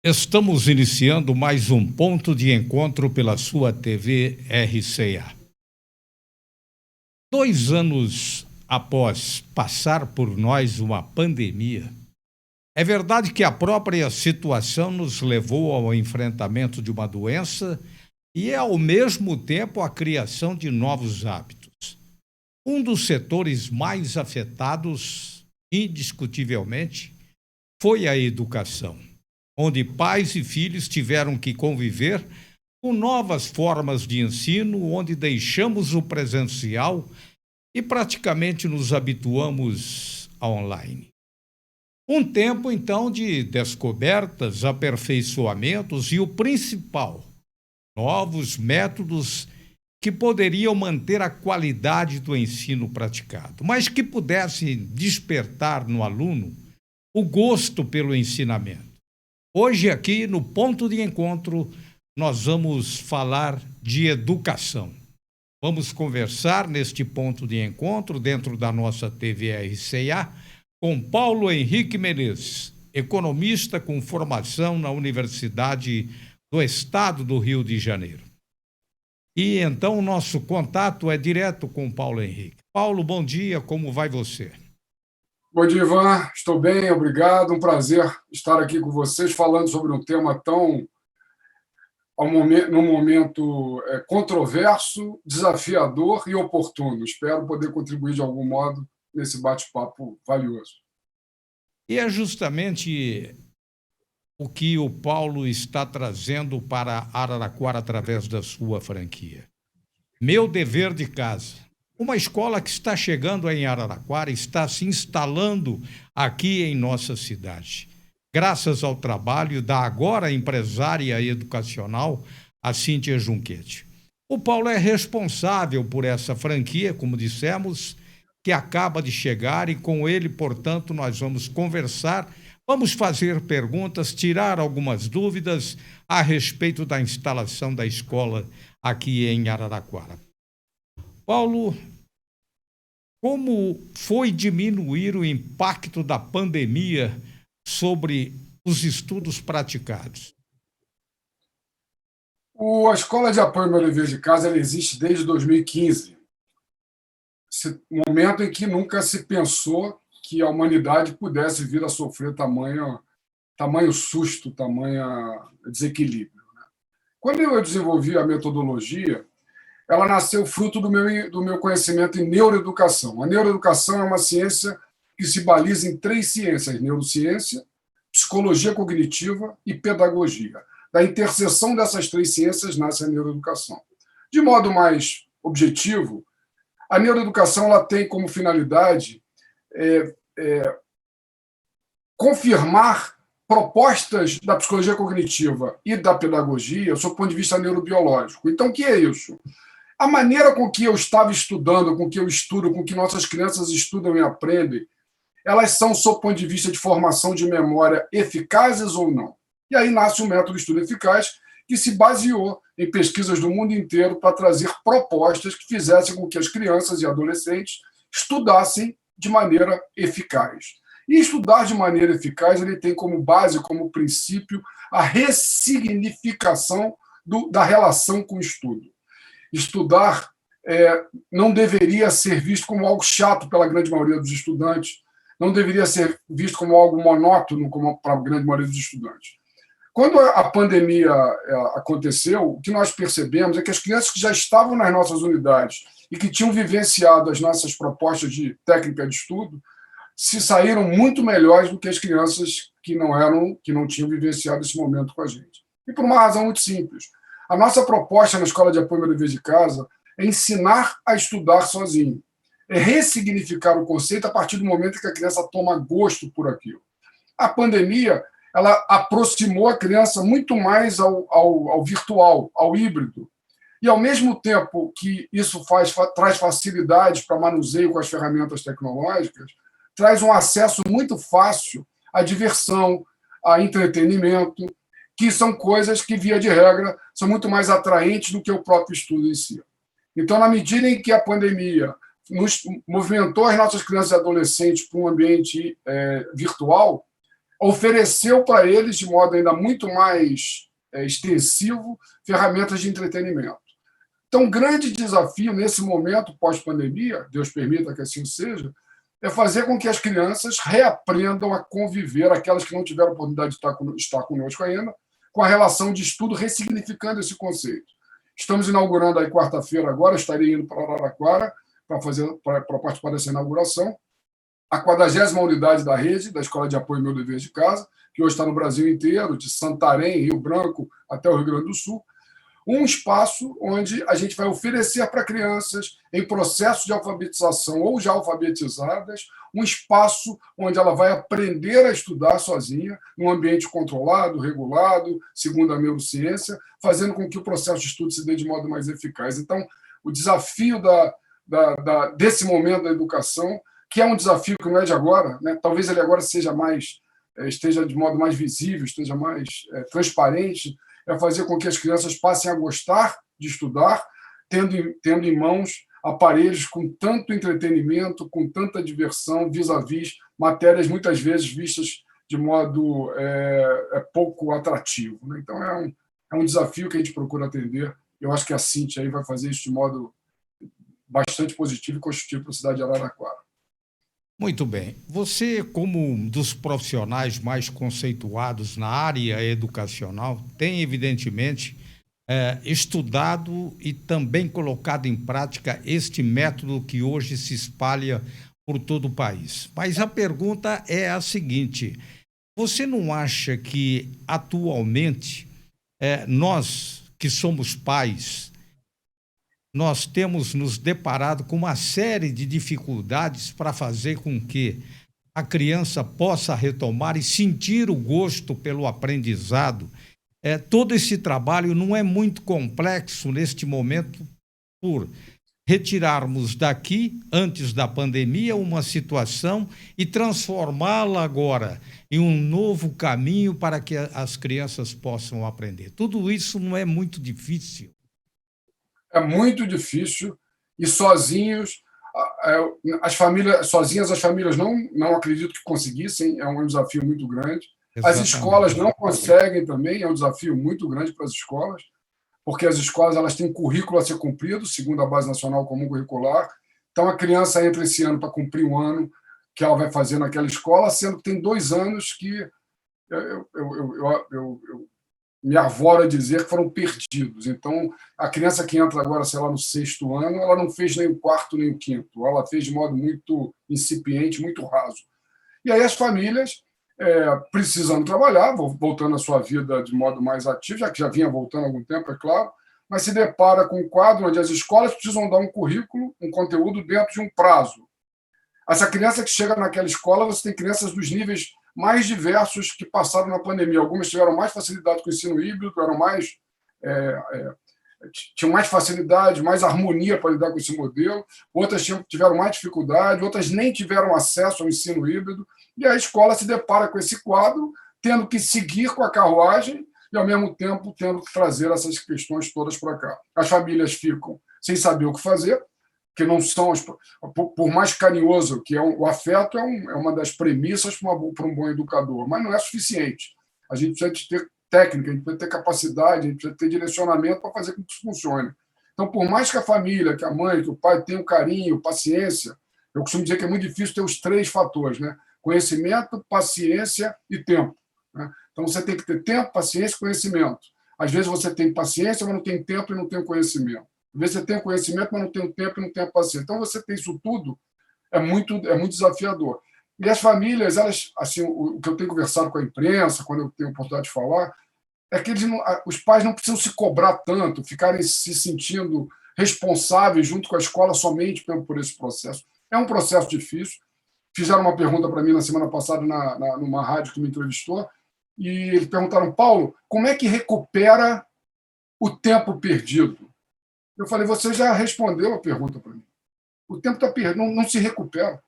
Estamos iniciando mais um ponto de encontro pela sua TV RCA. 2 anos após passar por nós uma pandemia, é verdade que a própria situação nos levou ao enfrentamento de uma doença e, ao mesmo tempo, à criação de novos hábitos. Um dos setores mais afetados, indiscutivelmente, foi a educação, onde pais e filhos tiveram que conviver com novas formas de ensino, onde deixamos o presencial e praticamente nos habituamos a online. Um tempo, então, de descobertas, aperfeiçoamentos e o principal, novos métodos que poderiam manter a qualidade do ensino praticado, mas que pudessem despertar no aluno o gosto pelo ensinamento. Hoje, aqui no Ponto de Encontro, nós vamos falar de educação. Vamos conversar neste ponto de encontro, dentro da nossa TV RCA, com Paulo Henrique Menezes, economista com formação na Universidade do Estado do Rio de Janeiro. E então o nosso contato é direto com o Paulo Henrique. Paulo, bom dia, como vai você? Bom dia, Ivan. Estou bem, obrigado. Um prazer estar aqui com vocês falando sobre um tema tão, num momento controverso, desafiador e oportuno. Espero poder contribuir de algum modo nesse bate-papo valioso. E é justamente o que o Paulo está trazendo para Araraquara através da sua franquia. Meu dever de casa. Uma escola que está chegando em Araraquara, está se instalando aqui em nossa cidade, graças ao trabalho da agora empresária educacional, a Cíntia Junquete. O Paulo é responsável por essa franquia, como dissemos, que acaba de chegar, e com ele, portanto, nós vamos conversar, vamos fazer perguntas, tirar algumas dúvidas a respeito da instalação da escola aqui em Araraquara. Paulo, como foi diminuir o impacto da pandemia sobre os estudos praticados? A Escola de Apoio ao Meu Dever de Casa ela existe desde 2015, esse momento em que nunca se pensou que a humanidade pudesse vir a sofrer tamanho susto, tamanho desequilíbrio. Quando eu desenvolvi a metodologia, ela nasceu fruto do meu conhecimento em neuroeducação. A neuroeducação é uma ciência que se baliza em 3 ciências: neurociência, psicologia cognitiva e pedagogia. Da interseção dessas 3 ciências nasce a neuroeducação. De modo mais objetivo, a neuroeducação ela tem como finalidade confirmar propostas da psicologia cognitiva e da pedagogia sob o ponto de vista neurobiológico. Então, o que é isso? A maneira com que eu estava estudando, com que eu estudo, com que nossas crianças estudam e aprendem, elas são, sob o ponto de vista de formação de memória, eficazes ou não? E aí nasce o método de estudo eficaz, que se baseou em pesquisas do mundo inteiro para trazer propostas que fizessem com que as crianças e adolescentes estudassem de maneira eficaz. E estudar de maneira eficaz ele tem como base, como princípio, a ressignificação da relação com o estudo. Estudar não deveria ser visto como algo chato pela grande maioria dos estudantes, não deveria ser visto como algo monótono para a grande maioria dos estudantes. Quando a pandemia aconteceu, o que nós percebemos é que as crianças que já estavam nas nossas unidades e que tinham vivenciado as nossas propostas de técnica de estudo se saíram muito melhores do que as crianças que não tinham vivenciado esse momento com a gente. E por uma razão muito simples. A nossa proposta na Escola de Apoio ao Meu Dever de Casa é ensinar a estudar sozinho. É ressignificar o conceito a partir do momento que a criança toma gosto por aquilo. A pandemia ela aproximou a criança muito mais ao virtual, ao híbrido. E, ao mesmo tempo que isso traz facilidades para manuseio com as ferramentas tecnológicas, traz um acesso muito fácil à diversão, a entretenimento, que são coisas que, via de regra, são muito mais atraentes do que o próprio estudo em si. Então, na medida em que a pandemia nos movimentou as nossas crianças e adolescentes para um ambiente virtual, ofereceu para eles, de modo ainda muito mais extensivo, ferramentas de entretenimento. Então, o grande desafio nesse momento pós-pandemia, Deus permita que assim seja, é fazer com que as crianças reaprendam a conviver, aquelas que não tiveram oportunidade de estar conosco ainda, com a relação de estudo, ressignificando esse conceito. Estamos inaugurando aí quarta-feira agora, estarei indo para Araraquara para participar dessa inauguração, a 40ª unidade da rede, da Escola de Apoio Meu Dever de Casa, que hoje está no Brasil inteiro, de Santarém, Rio Branco, até o Rio Grande do Sul, um espaço onde a gente vai oferecer para crianças em processo de alfabetização ou já alfabetizadas, um espaço onde ela vai aprender a estudar sozinha, num ambiente controlado, regulado, segundo a neurociência, fazendo com que o processo de estudo se dê de modo mais eficaz. Então, o desafio desse momento da educação, que é um desafio que não é de agora, né? Talvez ele agora esteja de modo mais visível, esteja mais transparente, é fazer com que as crianças passem a gostar de estudar, tendo em mãos aparelhos com tanto entretenimento, com tanta diversão, vis-à-vis matérias muitas vezes vistas de modo pouco atrativo, né? Então, é um desafio que a gente procura atender. Eu acho que a Cíntia aí vai fazer isso de modo bastante positivo e construtivo para a cidade de Araraquara. Muito bem. Você, como um dos profissionais mais conceituados na área educacional, tem, evidentemente, estudado e também colocado em prática este método que hoje se espalha por todo o país. Mas a pergunta é a seguinte: você não acha que, atualmente, nós que somos pais, nós temos nos deparado com uma série de dificuldades para fazer com que a criança possa retomar e sentir o gosto pelo aprendizado? Todo esse trabalho não é muito complexo neste momento por retirarmos daqui, antes da pandemia, uma situação e transformá-la agora em um novo caminho para que as crianças possam aprender. Tudo isso não é muito difícil. É muito difícil e sozinhos, as famílias não acredito que conseguissem, é um desafio muito grande. As escolas Exatamente. não conseguem também, é um desafio muito grande para as escolas, porque as escolas elas têm currículo a ser cumprido, segundo a Base Nacional Comum Curricular. Então, a criança entra esse ano para cumprir um ano que ela vai fazer naquela escola, sendo que tem 2 anos que eu me arvoro a dizer que foram perdidos. Então, a criança que entra agora, sei lá, no 6º ano, ela não fez nem o 4º nem o 5º, ela fez de modo muito incipiente, muito raso. E aí as famílias, precisando trabalhar, voltando à sua vida de modo mais ativo, já que já vinha voltando há algum tempo, é claro, mas se depara com um quadro onde as escolas precisam dar um currículo, um conteúdo dentro de um prazo. Essa criança que chega naquela escola, você tem crianças dos níveis mais diversos que passaram na pandemia. Algumas tiveram mais facilidade com o ensino híbrido, tinham mais facilidade, mais harmonia para lidar com esse modelo, outras tiveram mais dificuldade, outras nem tiveram acesso ao ensino híbrido, e a escola se depara com esse quadro, tendo que seguir com a carruagem e, ao mesmo tempo, tendo que trazer essas questões todas para cá. As famílias ficam sem saber o que fazer, que não são, por mais carinhoso que o afeto é uma das premissas para um bom educador, mas não é suficiente. A gente precisa ter técnica, a gente precisa ter capacidade, a gente precisa ter direcionamento para fazer com que isso funcione. Então, por mais que a família, que a mãe, que o pai tenham carinho, paciência, eu costumo dizer que é muito difícil ter os 3 fatores, né? Conhecimento, paciência e tempo, né? Então, você tem que ter tempo, paciência e conhecimento. Às vezes você tem paciência, mas não tem tempo e não tem conhecimento. Às vezes você tem o conhecimento, mas não tem o tempo e não tem a paciência. Então, você tem isso tudo, é muito desafiador. E as famílias, elas, assim, o que eu tenho conversado com a imprensa, quando eu tenho oportunidade de falar, é que os pais não precisam se cobrar tanto, ficarem se sentindo responsáveis junto com a escola somente por esse processo. É um processo difícil. Fizeram uma pergunta para mim na semana passada numa rádio que me entrevistou, e eles perguntaram: Paulo, como é que recupera o tempo perdido? Eu falei: você já respondeu a pergunta para mim. O tempo está perdido, não se recupera.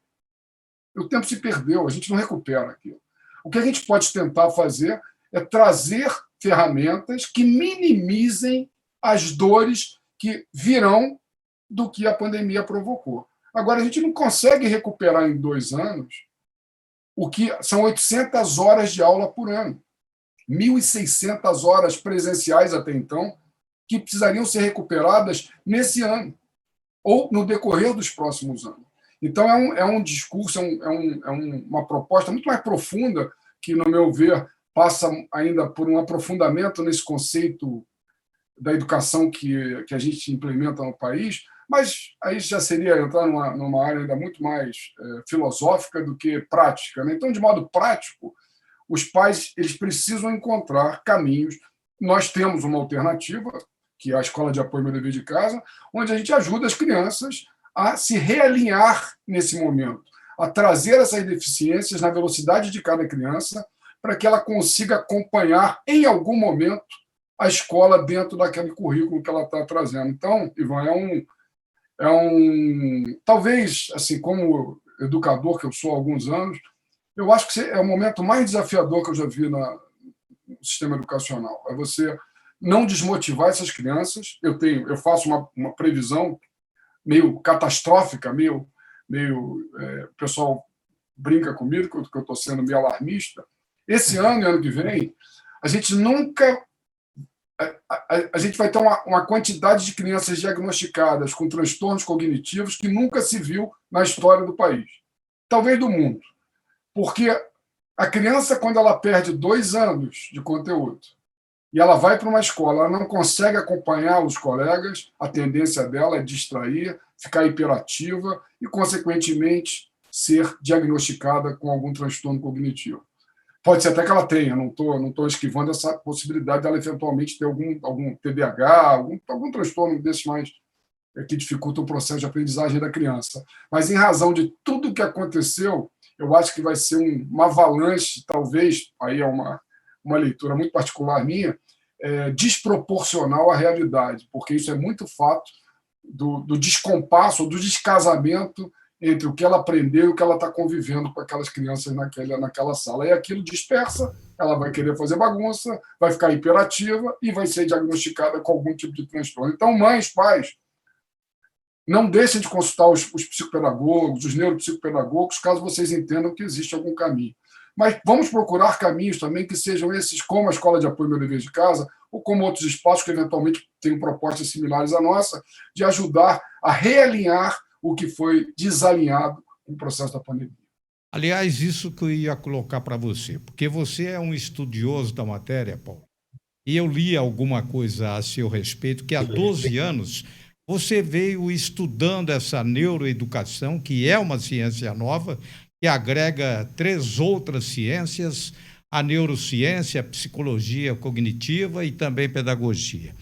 O tempo se perdeu, a gente não recupera aquilo. O que a gente pode tentar fazer é trazer ferramentas que minimizem as dores que virão do que a pandemia provocou. Agora, a gente não consegue recuperar em 2 anos o que são 800 horas de aula por ano, 1.600 horas presenciais até então, que precisariam ser recuperadas nesse ano ou no decorrer dos próximos anos. Então, é um discurso, uma proposta muito mais profunda que, no meu ver, passa ainda por um aprofundamento nesse conceito da educação que a gente implementa no país, mas aí já seria entrar numa área ainda muito mais filosófica do que prática, né? Então, de modo prático, os pais eles precisam encontrar caminhos. Nós temos uma alternativa, que é a Escola de Apoio Meu Dever de Casa, onde a gente ajuda as crianças a se realinhar nesse momento, a trazer essas deficiências na velocidade de cada criança, para que ela consiga acompanhar, em algum momento, a escola dentro daquele currículo que ela está trazendo. Então, Ivan, talvez, assim, como educador que eu sou há alguns anos, eu acho que é o momento mais desafiador que eu já vi no sistema educacional. É você não desmotivar essas crianças. Eu faço uma previsão meio catastrófica, o pessoal brinca comigo que eu estou sendo meio alarmista. Esse ano e ano que vem, a gente nunca... A gente vai ter uma quantidade de crianças diagnosticadas com transtornos cognitivos que nunca se viu na história do país, talvez do mundo. Porque a criança, quando ela perde 2 anos de conteúdo e ela vai para uma escola, ela não consegue acompanhar os colegas, a tendência dela é distrair, ficar hiperativa e, consequentemente, ser diagnosticada com algum transtorno cognitivo. Pode ser até que ela tenha, não estou esquivando essa possibilidade dela eventualmente ter algum TDAH, algum transtorno desses mais que dificulta o processo de aprendizagem da criança. Mas, em razão de tudo o que aconteceu, eu acho que vai ser uma avalanche, talvez, aí é uma leitura muito particular minha, desproporcional à realidade, porque isso é muito fato do descompasso, do descasamento entre o que ela aprendeu e o que ela está convivendo com aquelas crianças naquela sala. E aquilo dispersa, ela vai querer fazer bagunça, vai ficar hiperativa e vai ser diagnosticada com algum tipo de transtorno. Então, mães, pais, não deixem de consultar os psicopedagogos, os neuropsicopedagogos, caso vocês entendam que existe algum caminho. Mas vamos procurar caminhos também que sejam esses, como a Escola de Apoio Meu Dever de Casa, ou como outros espaços que eventualmente tenham propostas similares à nossa, de ajudar a realinhar o que foi desalinhado com o processo da pandemia. Aliás, isso que eu ia colocar para você, porque você é um estudioso da matéria, Paulo, e eu li alguma coisa a seu respeito, que há 12 anos você veio estudando essa neuroeducação, que é uma ciência nova, que agrega 3 outras ciências, a neurociência, a psicologia cognitiva e também pedagogia.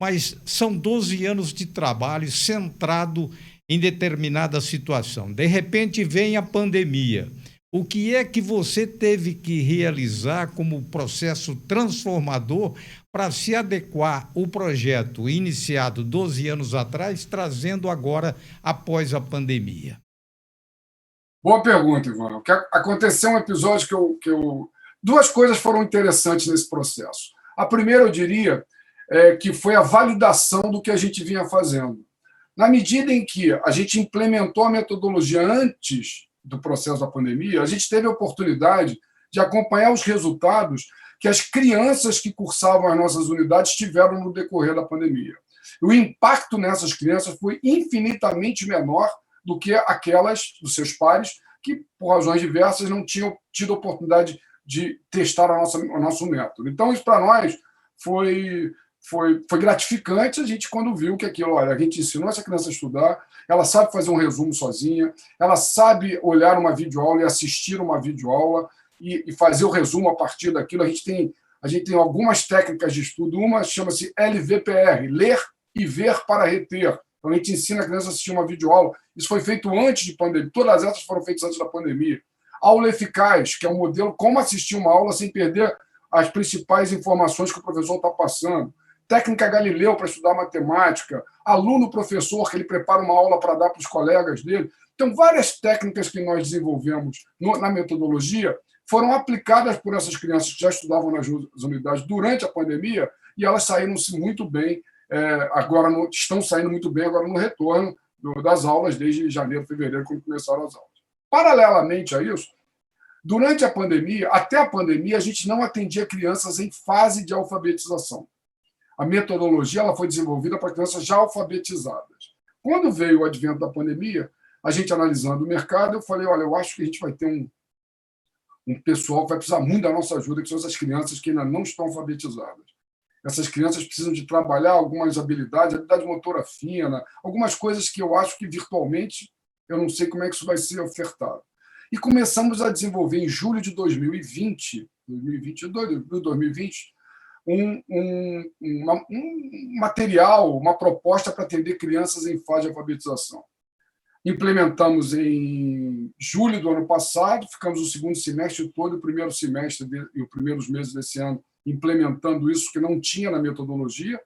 Mas são 12 anos de trabalho centrado em determinada situação. De repente vem a pandemia. O que é que você teve que realizar como processo transformador para se adequar ao projeto iniciado 12 anos atrás, trazendo agora após a pandemia? Boa pergunta, Ivan. Aconteceu um episódio duas coisas foram interessantes nesse processo. A primeira, eu diria, que foi a validação do que a gente vinha fazendo. Na medida em que a gente implementou a metodologia antes do processo da pandemia, a gente teve a oportunidade de acompanhar os resultados que as crianças que cursavam as nossas unidades tiveram no decorrer da pandemia. O impacto nessas crianças foi infinitamente menor do que aquelas dos seus pares que, por razões diversas, não tinham tido a oportunidade de testar o nosso método. Então, isso para nós foi gratificante a gente quando viu que aquilo, olha, a gente ensinou essa criança a estudar, ela sabe fazer um resumo sozinha, ela sabe olhar uma videoaula e assistir uma videoaula e fazer o resumo a partir daquilo. A gente tem algumas técnicas de estudo, uma chama-se LVPR, ler e ver para reter. Então, a gente ensina a criança a assistir uma videoaula. Isso foi feito antes de pandemia, todas essas foram feitas antes da pandemia. Aula eficaz, que é um modelo como assistir uma aula sem perder as principais informações que o professor está passando. Técnica Galileu para estudar matemática, aluno-professor, que ele prepara uma aula para dar para os colegas dele. Então, várias técnicas que nós desenvolvemos na metodologia foram aplicadas por essas crianças que já estudavam nas unidades durante a pandemia e elas saíram-se muito bem, estão saindo muito bem agora no retorno das aulas desde janeiro, fevereiro, quando começaram as aulas. Paralelamente a isso, Durante a pandemia, até a pandemia, a gente não atendia crianças em fase de alfabetização. A metodologia ela foi desenvolvida para crianças já alfabetizadas. Quando veio o advento da pandemia, a gente analisando o mercado, eu falei, olha, eu acho que a gente vai ter um pessoal que vai precisar muito da nossa ajuda, que são essas crianças que ainda não estão alfabetizadas. Essas crianças precisam de trabalhar algumas habilidades, habilidade motora fina, algumas coisas que eu acho que virtualmente eu não sei como é que isso vai ser ofertado. E começamos a desenvolver em julho de 2020, um material, uma proposta para atender crianças em fase de alfabetização. Implementamos em julho do ano passado, ficamos o segundo semestre todo, o primeiro semestre e os primeiros meses desse ano implementando isso que não tinha na metodologia.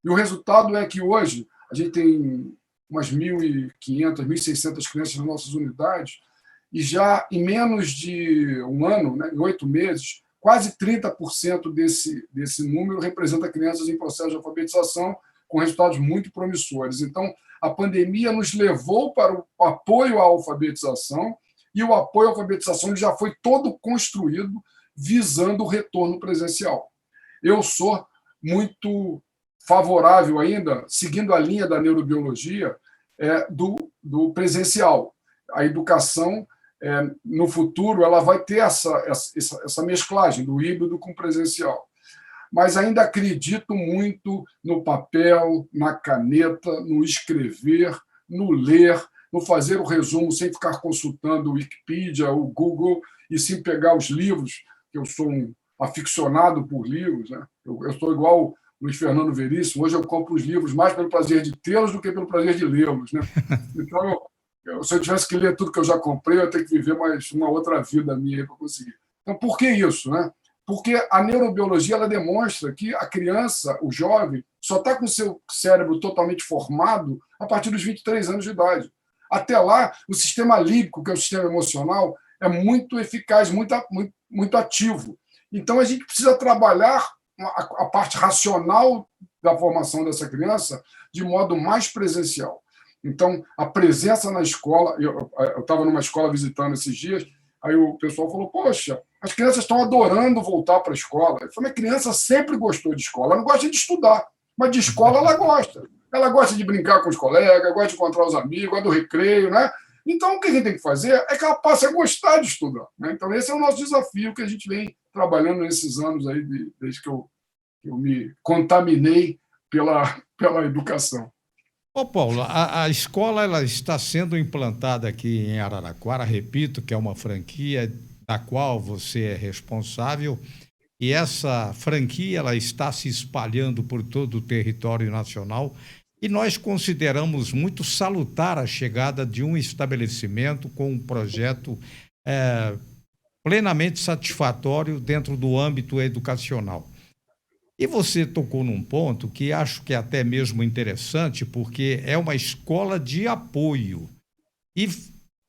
E o resultado é que hoje a gente tem umas 1.500, 1.600 crianças nas nossas unidades e já em menos de um ano, né, em 8 meses, quase 30% desse número representa crianças em processo de alfabetização com resultados muito promissores. Então, a pandemia nos levou para o apoio à alfabetização e o apoio à alfabetização já foi todo construído visando o retorno presencial. Eu sou muito favorável ainda, seguindo a linha da neurobiologia, do presencial. A educação, no futuro, ela vai ter essa mesclagem do híbrido com o presencial. Mas ainda acredito muito no papel, na caneta, no escrever, no ler, no fazer o resumo sem ficar consultando o Wikipedia, o Google, e sim pegar os livros, que eu sou um aficionado por livros, né? Eu sou igual o Luiz Fernando Veríssimo, hoje eu compro os livros mais pelo prazer de tê-los do que pelo prazer de lê-los, né? Então, se eu tivesse que ler tudo que eu já comprei, eu ia ter que viver mais uma outra vida minha para conseguir. Então, por que isso, né? Porque a neurobiologia ela demonstra que a criança, o jovem, só está com o seu cérebro totalmente formado a partir dos 23 anos de idade. Até lá, o sistema límbico, que é o sistema emocional, é muito eficaz, muito ativo. Então, a gente precisa trabalhar a parte racional da formação dessa criança de modo mais presencial. Então, a presença na escola... Eu estava numa escola visitando esses dias, aí o pessoal falou, poxa, as crianças estão adorando voltar para a escola. Eu falei, a criança sempre gostou de escola, ela não gosta de estudar, mas de escola ela gosta. Ela gosta de brincar com os colegas, gosta de encontrar os amigos, gosta do recreio, né? Então, o que a gente tem que fazer é que ela passe a gostar de estudar, né? Então, esse é o nosso desafio que a gente vem trabalhando nesses anos aí, desde que eu me contaminei pela educação. Ô Paulo, a escola ela está sendo implantada aqui em Araraquara, repito, que é uma franquia da qual você é responsável, e essa franquia ela está se espalhando por todo o território nacional, e nós consideramos muito salutar a chegada de um estabelecimento com um projeto plenamente satisfatório dentro do âmbito educacional. E você tocou num ponto que acho que é até mesmo interessante, porque é uma escola de apoio. E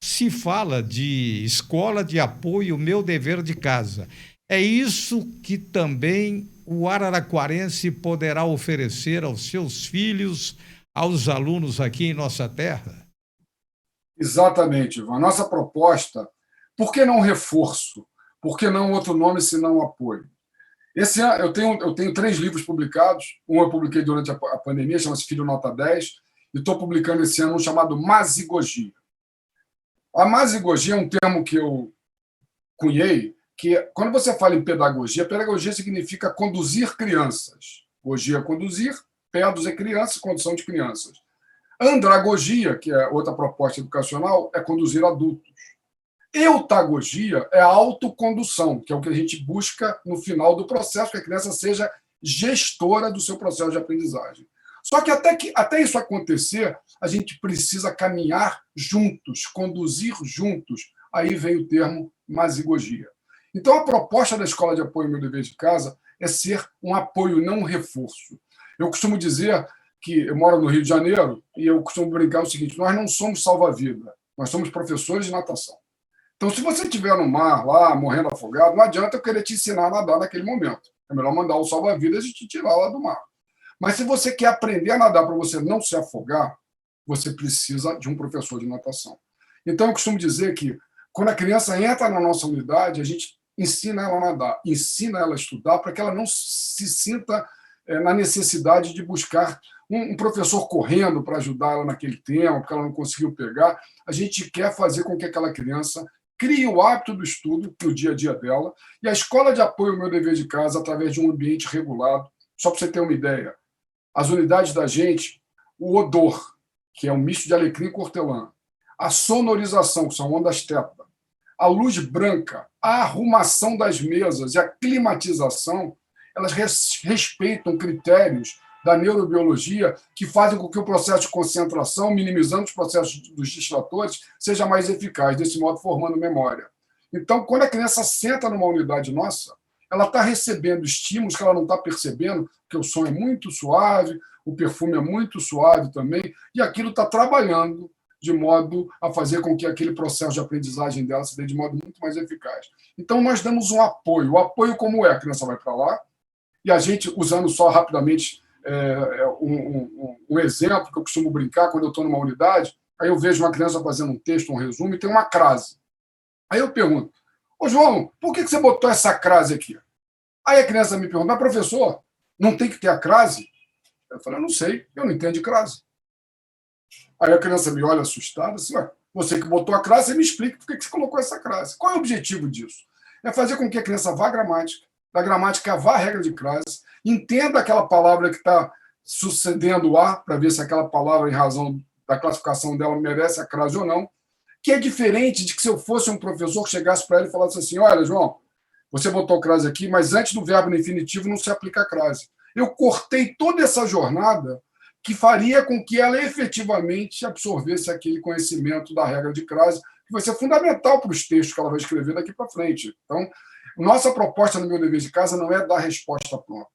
se fala de escola de apoio, meu dever de casa. É isso que também o araraquarense poderá oferecer aos seus filhos, aos alunos aqui em nossa terra? Exatamente, Ivan. A nossa proposta, por que não reforço? Por que não outro nome senão apoio? Esse ano eu tenho 3 livros publicados. Um eu publiquei durante a pandemia, chama-se Filho Nota 10, e estou publicando esse ano um chamado Mazigogia. A mazigogia é um termo que eu cunhei, que quando você fala em pedagogia significa conduzir crianças. Gogia é conduzir, pedos é criança, condução de crianças. Andragogia, que é outra proposta educacional, é conduzir adultos. Eutagogia é a autocondução, que é o que a gente busca no final do processo, que a criança seja gestora do seu processo de aprendizagem. Só que até isso acontecer, a gente precisa caminhar juntos, conduzir juntos. Aí vem o termo mazigogia. Então, a proposta da Escola de Apoio Meu Dever de Casa é ser um apoio, não um reforço. Eu costumo dizer que eu moro no Rio de Janeiro e eu costumo brincar o seguinte, nós não somos salva-vida, nós somos professores de natação. Então, se você estiver no mar, lá, morrendo afogado, não adianta eu querer te ensinar a nadar naquele momento. É melhor mandar o salva-vidas e te tirar lá do mar. Mas se você quer aprender a nadar para você não se afogar, você precisa de um professor de natação. Então, eu costumo dizer que Quando a criança entra na nossa unidade, a gente ensina ela a nadar, ensina ela a estudar, para que ela não se sinta na necessidade de buscar um professor correndo para ajudar ela naquele tema, porque ela não conseguiu pegar. A gente quer fazer com que aquela criança crie o hábito do estudo no dia a dia dela, e a escola de apoio ao meu dever de casa, através de um ambiente regulado. Só para você ter uma ideia, as unidades da gente, o odor, que é um misto de alecrim e hortelã, a sonorização, que são ondas teta, a luz branca, a arrumação das mesas e a climatização, elas respeitam critérios da neurobiologia que fazem com que o processo de concentração, minimizando os processos dos distratores, seja mais eficaz, desse modo formando memória. Então, quando a criança senta numa unidade nossa, ela está recebendo estímulos que ela não está percebendo, porque o som é muito suave, o perfume é muito suave também, e aquilo está trabalhando de modo a fazer com que aquele processo de aprendizagem dela se dê de modo muito mais eficaz. Então, nós damos um apoio. O apoio como é? A criança vai para lá, e a gente, usando só rapidamente um exemplo que eu costumo brincar quando eu estou numa unidade, aí eu vejo uma criança fazendo um texto, um resumo, e tem uma crase. Aí eu pergunto, ô João, por que você botou essa crase aqui? Aí a criança me pergunta, mas professor, não tem que ter a crase? Eu falei, eu não sei, eu não entendo de crase. Aí a criança me olha assustada, assim, você que botou a crase, você me explica por que você colocou essa crase. Qual é o objetivo disso? É fazer com que a criança vá à gramática, da gramática vá à regra de crase, entenda aquela palavra que está sucedendo a, para ver se aquela palavra, em razão da classificação dela, merece a crase ou não, que é diferente de que se eu fosse um professor que chegasse para ele e falasse assim, olha, João, você botou crase aqui, mas antes do verbo no infinitivo não se aplica a crase. Eu cortei toda essa jornada que faria com que ela efetivamente absorvesse aquele conhecimento da regra de crase, que vai ser fundamental para os textos que ela vai escrever daqui para frente. Então, nossa proposta no meu dever de casa não é dar resposta pronta,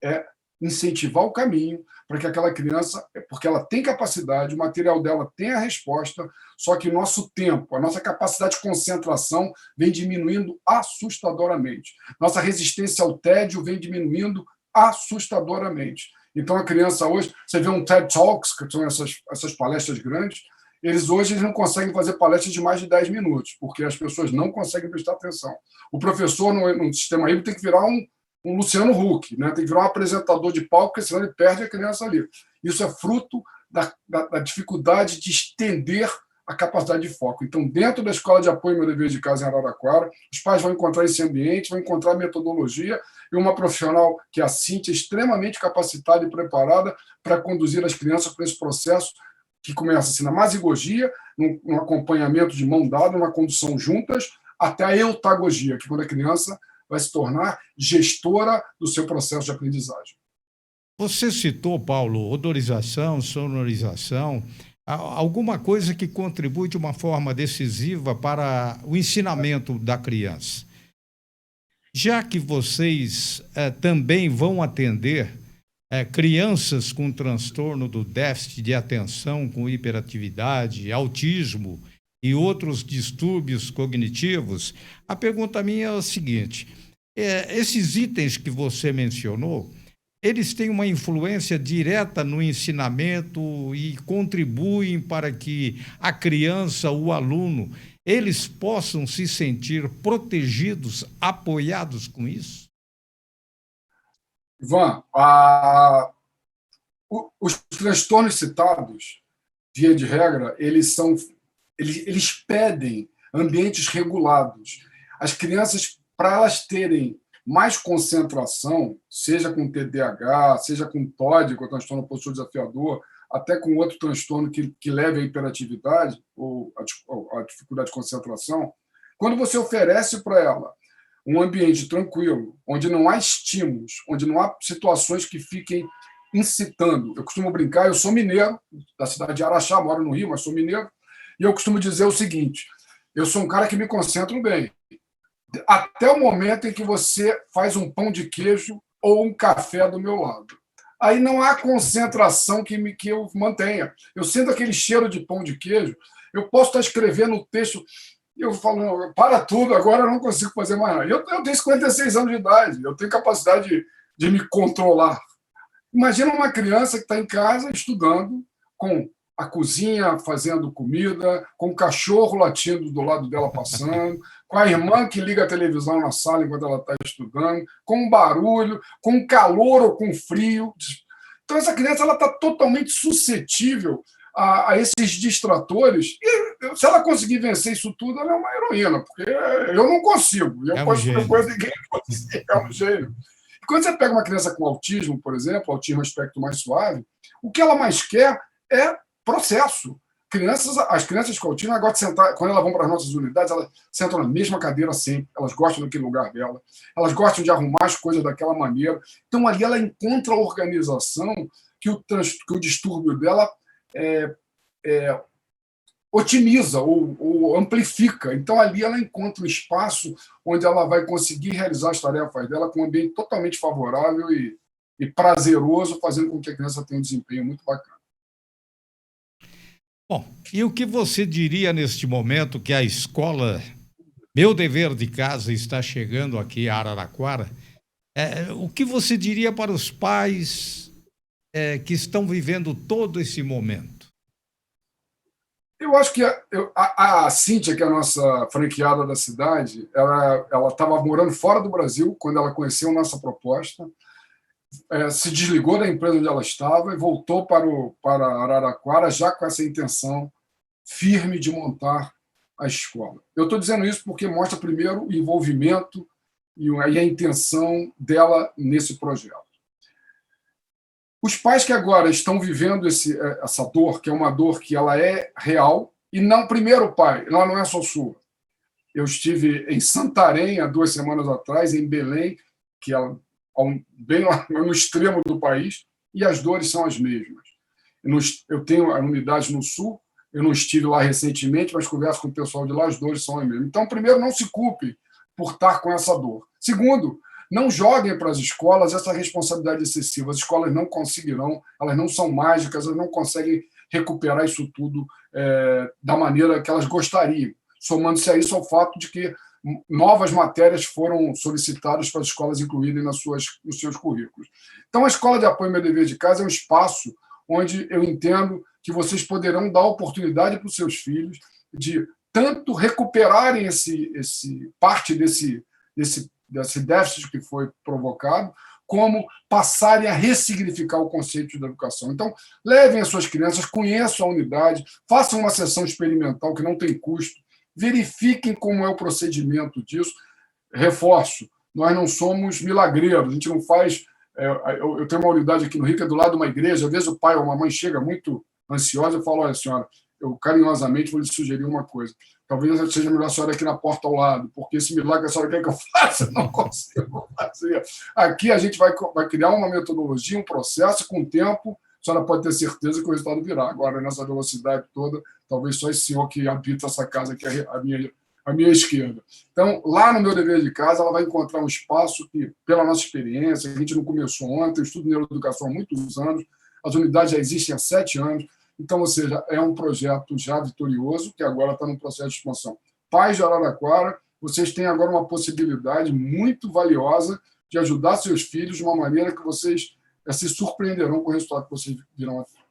é incentivar o caminho para que aquela criança, porque ela tem capacidade, o material dela tem a resposta, só que o nosso tempo, a nossa capacidade de concentração vem diminuindo assustadoramente. Nossa resistência ao tédio vem diminuindo assustadoramente. Então, a criança hoje, você vê um TED Talks, que são essas palestras grandes, eles hoje não conseguem fazer palestras de mais de 10 minutos, porque as pessoas não conseguem prestar atenção. O professor, no sistema híbrido, tem que virar um Luciano Huck, né? Tem que virar um apresentador de palco, porque senão ele perde a criança ali. Isso é fruto da dificuldade de estender a capacidade de foco. Então, dentro da Escola de Apoio ao Meu Dever de Casa em Araraquara, os pais vão encontrar esse ambiente, vão encontrar metodologia e uma profissional que é a Cíntia, extremamente capacitada e preparada para conduzir as crianças por esse processo que começa assim, na masigogia, num acompanhamento de mão dada, uma condução juntas, até a eutagogia, que quando a criança vai se tornar gestora do seu processo de aprendizagem. Você citou, Paulo, odorização, sonorização, alguma coisa que contribui de uma forma decisiva para o ensinamento da criança. Já que vocês também vão atender crianças com transtorno do déficit de atenção, com hiperatividade, autismo e outros distúrbios cognitivos, a pergunta minha é a seguinte: esses itens que você mencionou, eles têm uma influência direta no ensinamento e contribuem para que a criança, o aluno, eles possam se sentir protegidos, apoiados com isso? Ivan, os transtornos citados, via de regra, eles pedem ambientes regulados. As crianças, para elas terem mais concentração, seja com TDAH, seja com TOD, com transtorno opositor desafiador, até com outro transtorno que leve à hiperatividade ou a dificuldade de concentração, quando você oferece para ela um ambiente tranquilo, onde não há estímulos, onde não há situações que fiquem incitando. Eu costumo brincar, eu sou mineiro, da cidade de Araxá, moro no Rio, mas sou mineiro, e eu costumo dizer o seguinte: eu sou um cara que me concentro bem, até o momento em que você faz um pão de queijo ou um café do meu lado. Aí não há concentração que eu mantenha. Eu sinto aquele cheiro de pão de queijo, eu posso estar escrevendo o texto, eu falo, para tudo, agora eu não consigo fazer mais nada. Eu tenho 56 anos de idade, eu tenho capacidade de me controlar. Imagina uma criança que está em casa estudando com a cozinha fazendo comida, com o cachorro latindo do lado dela passando, com a irmã que liga a televisão na sala enquanto ela está estudando, com barulho, com calor ou com frio. Então, essa criança está totalmente suscetível a esses distratores, e se ela conseguir vencer isso tudo, ela é uma heroína, porque eu não consigo. Eu posso fazer coisa que ninguém consegue, é um gênio. E quando você pega uma criança com autismo, por exemplo, autismo aspecto mais suave, o que ela mais quer é processo. As crianças com autismo, elas gostam de sentar, quando elas vão para as nossas unidades, elas sentam na mesma cadeira sempre, elas gostam daquele lugar dela, elas gostam de arrumar as coisas daquela maneira. Então, ali ela encontra a organização que o distúrbio dela otimiza ou amplifica. Então, ali ela encontra um espaço onde ela vai conseguir realizar as tarefas dela com um ambiente totalmente favorável e prazeroso, fazendo com que a criança tenha um desempenho muito bacana. Bom, e o que você diria neste momento que a escola Meu Dever de Casa está chegando aqui a Araraquara? O que você diria para os pais que estão vivendo todo esse momento? Eu acho que a Cíntia, que é a nossa franqueada da cidade, ela estava morando fora do Brasil quando ela conheceu a nossa proposta, se desligou da empresa onde ela estava e voltou para Araraquara já com essa intenção firme de montar a escola. Eu estou dizendo isso porque mostra, primeiro, o envolvimento e a intenção dela nesse projeto. Os pais que agora estão vivendo essa dor, que é uma dor que ela é real, e não, primeiro, pai, ela não é só sua. Eu estive em Santarém há 2 semanas atrás, em Belém, que é bem lá no extremo do país, e as dores são as mesmas. Eu tenho a unidade no Sul, eu não estive lá recentemente, mas converso com o pessoal de lá, as dores são as mesmas. Então, primeiro, não se culpe por estar com essa dor. Segundo, não joguem para as escolas essa responsabilidade excessiva. As escolas não conseguirão, elas não são mágicas, elas não conseguem recuperar isso tudo da maneira que elas gostariam. Somando-se a isso ao fato de que novas matérias foram solicitadas para as escolas incluírem nos seus currículos. Então, a Escola de Apoio Meu Dever de Casa é um espaço onde eu entendo que vocês poderão dar oportunidade para os seus filhos de tanto recuperarem parte desse déficit que foi provocado, como passarem a ressignificar o conceito da educação. Então, levem as suas crianças, conheçam a unidade, façam uma sessão experimental que não tem custo, verifiquem como é o procedimento disso. Reforço, nós não somos milagreiros, a gente não faz... Eu tenho uma unidade aqui no Rio, que é do lado de uma igreja, às vezes o pai ou a mãe chega muito ansiosa e fala, olha, senhora, eu carinhosamente vou lhe sugerir uma coisa, talvez seja melhor a senhora aqui na porta ao lado, porque esse milagre que a senhora quer que eu faça, eu não consigo fazer. Aqui a gente vai criar uma metodologia, um processo, com o tempo, a senhora pode ter certeza que o resultado virá. Agora, nessa velocidade toda, talvez só esse senhor que habita essa casa, que é a minha esquerda. Então, lá no Meu Dever de Casa, ela vai encontrar um espaço que, pela nossa experiência, a gente não começou ontem, eu estudo neuroeducação há muitos anos, as unidades já existem há 7 anos, então, ou seja, é um projeto já vitorioso, que agora está no processo de expansão. Pais de Araraquara, vocês têm agora uma possibilidade muito valiosa de ajudar seus filhos de uma maneira que vocês se surpreenderão com o resultado que vocês virão a ter.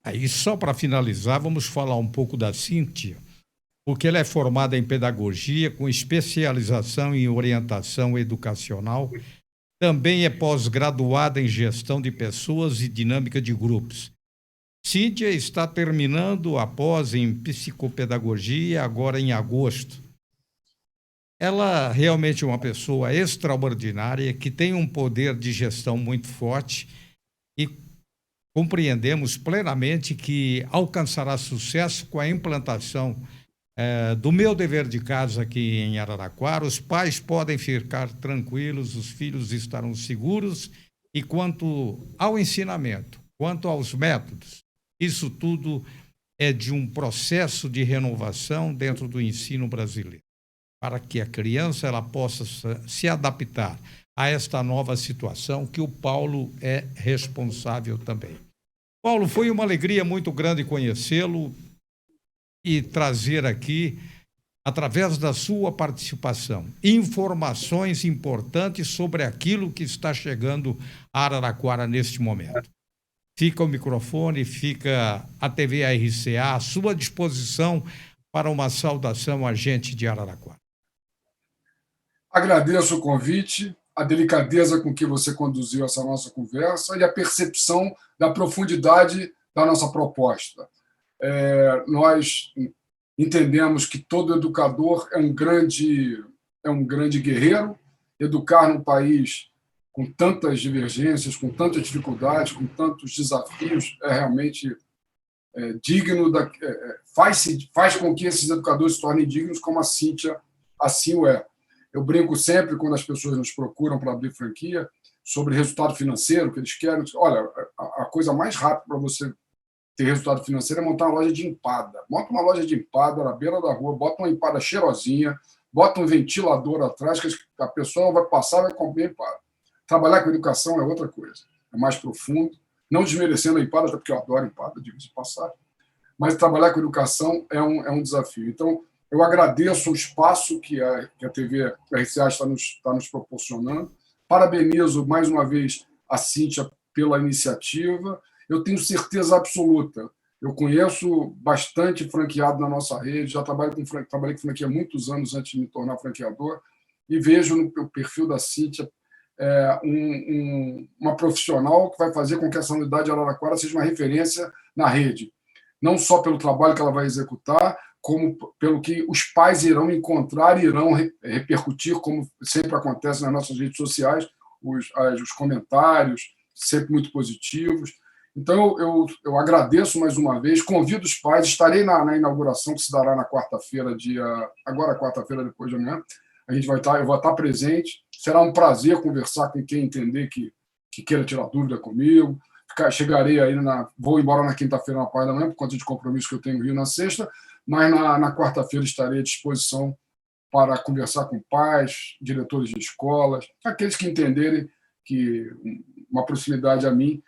Aí, só para finalizar, vamos falar um pouco da Cíntia, porque ela é formada em pedagogia, com especialização em orientação educacional, também é pós-graduada em gestão de pessoas e dinâmica de grupos. Cíntia está terminando a pós em psicopedagogia, agora em agosto. Ela realmente é uma pessoa extraordinária, que tem um poder de gestão muito forte e compreendemos plenamente que alcançará sucesso com a implantação do Meu Dever de Casa aqui em Araraquara. Os pais podem ficar tranquilos, os filhos estarão seguros, e quanto ao ensinamento, quanto aos métodos, isso tudo é de um processo de renovação dentro do ensino brasileiro, para que a criança ela possa se adaptar a esta nova situação que o Paulo é responsável também. Paulo, foi uma alegria muito grande conhecê-lo e trazer aqui, através da sua participação, informações importantes sobre aquilo que está chegando a Araraquara neste momento. fica o microfone, fica a TV RCA à sua disposição para uma saudação à gente de Araraquara. Agradeço o convite, a delicadeza com que você conduziu essa nossa conversa e a percepção da profundidade da nossa proposta. Nós entendemos que todo educador é um grande guerreiro. Educar num país com tantas divergências, com tantas dificuldades, com tantos desafios, é realmente digno, faz com que esses educadores se tornem dignos, como a Cíntia assim o é. Eu brinco sempre, quando as pessoas nos procuram para abrir franquia, sobre resultado financeiro, que eles querem. Olha, a coisa mais rápida para você ter resultado financeiro é montar uma loja de empada. Monta uma loja de empada na beira da rua, bota uma empada cheirosinha, bota um ventilador atrás, que a pessoa vai passar e vai comer empada. Trabalhar com educação é outra coisa, é mais profundo, não desmerecendo a empada, até porque eu adoro empada, digo-se de passagem, mas trabalhar com educação é um desafio. Então, eu agradeço o espaço que a TV RCA está nos proporcionando. Parabenizo mais uma vez a Cíntia pela iniciativa. Eu tenho certeza absoluta. Eu conheço bastante franqueado na nossa rede, já trabalhei com franquia há muitos anos antes de me tornar franqueador, e vejo no perfil da Cíntia uma profissional que vai fazer com que essa unidade de Araraquara seja uma referência na rede. Não só pelo trabalho que ela vai executar, como pelo que os pais irão encontrar e irão repercutir, como sempre acontece nas nossas redes sociais, os comentários, sempre muito positivos. Então, eu agradeço mais uma vez, convido os pais, estarei na inauguração, que se dará na quarta-feira, agora quarta-feira, depois de amanhã, eu vou estar presente, será um prazer conversar com quem entender que queira tirar dúvida comigo. Chegarei aí, vou embora na quinta-feira na parte da manhã, por conta de compromisso que eu tenho no Rio na sexta, mas na quarta-feira estarei à disposição para conversar com pais, diretores de escolas, aqueles que entenderem que uma proximidade a mim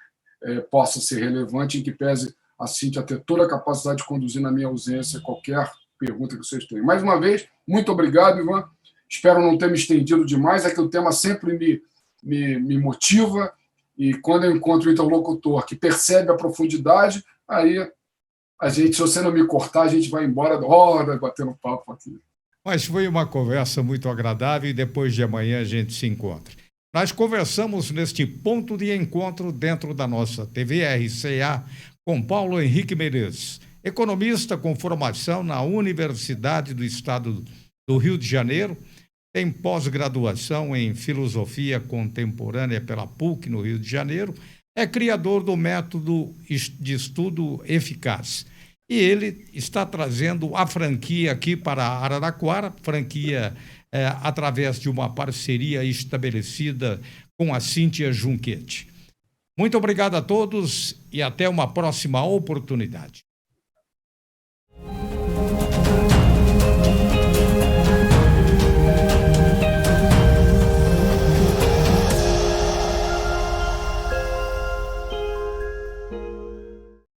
possa ser relevante, em que pese a Cíntia ter toda a capacidade de conduzir na minha ausência qualquer pergunta que vocês tenham. Mais uma vez, muito obrigado, Ivan. Espero não ter me estendido demais, é que o tema sempre me motiva, e quando eu encontro o interlocutor que percebe a profundidade, aí se você não me cortar, a gente vai embora da hora batendo papo aqui. Mas foi uma conversa muito agradável e depois de amanhã a gente se encontra. Nós conversamos neste ponto de encontro dentro da nossa TV RCA com Paulo Henrique Menezes, economista com formação na Universidade do Estado do Rio de Janeiro, tem pós-graduação em Filosofia Contemporânea pela PUC, no Rio de Janeiro, é criador do método de estudo eficaz. E ele está trazendo a franquia aqui para Araraquara, franquia através de uma parceria estabelecida com a Cíntia Junquete. Muito obrigado a todos e até uma próxima oportunidade.